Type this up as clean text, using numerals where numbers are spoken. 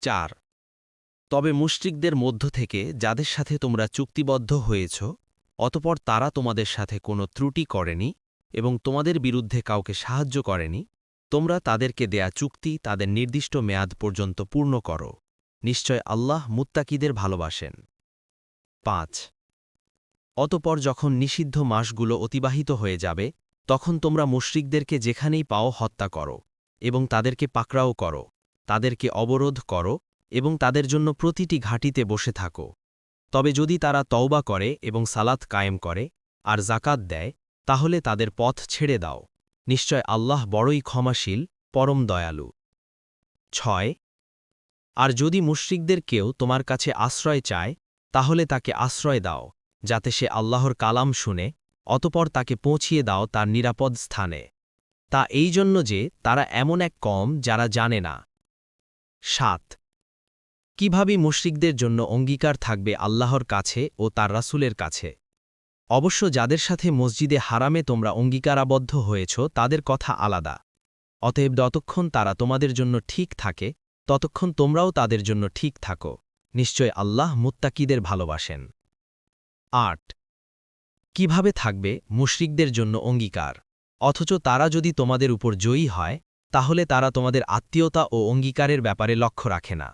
4 তবে মুশরিকদের মধ্য থেকে যাদের সাথে তোমরা চুক্তিবদ্ধ হয়েছ অতঃপর তারা তোমাদের সাথে কোনো ত্রুটি করেনি এবং তোমাদের বিরুদ্ধে কাউকে সাহায্য করেনি তোমরা তাদেরকে দেয়া চুক্তি তাদের নির্দিষ্ট মেয়াদ পর্যন্ত পূর্ণ করো নিশ্চয় আল্লাহ মুত্তাকিদের ভালোবাসেন 5 অতঃপর যখন নিষিদ্ধ মাসগুলো অতিবাহিত হয়ে যাবে তখন তোমরা মুশরিকদেরকে যেখানেই পাও হত্যা করো এবং তাদেরকে পাকড়াও করো তাদেরকে অবরোধ করো এবং তাদের জন্য প্রতিটি ঘাঁটিতে বসে থাকো তবে যদি তারা তওবা করে এবং সালাত কায়েম করে আর জাকাত দেয় তাহলে তাদের পথ ছেড়ে দাও নিশ্চয় আল্লাহ বড়ই ক্ষমাশীল পরম দয়ালু 6 আর যদি মুশরিকদের কেউ তোমার কাছে আশ্রয় চায় তাহলে তাকে আশ্রয় দাও যাতে সে আল্লাহর কালাম শুনে অতপর তাকে পৌঁছিয়ে দাও তার নিরাপদ স্থানে তা এই জন্য যে তারা এমন এক কম যারা জানে না 7 কিভাবে মুশরিকদের জন্য অঙ্গীকার থাকবে আল্লাহর কাছে ও তার রাসূলের কাছে অবশ্য যাদের সাথে মসজিদে হারামে তোমরা অঙ্গীকারাবদ্ধ হয়েছ তাদের কথা আলাদা অতএব যতক্ষণ তারা তোমাদের জন্য ঠিক থাকে ততক্ষণ তোমরাও তাদের জন্য ঠিক থাকো নিশ্চয় আল্লাহ মুত্তাকিদের ভালোবাসেন 8 কিভাবে থাকবে মুশরিকদের জন্য অঙ্গীকার অথচ তারা যদি তোমাদের উপর জয়ী হয় তাহলে তারা তোমাদের আত্মীয়তা ও অঙ্গীকারের ব্যাপারে লক্ষ্য রাখে না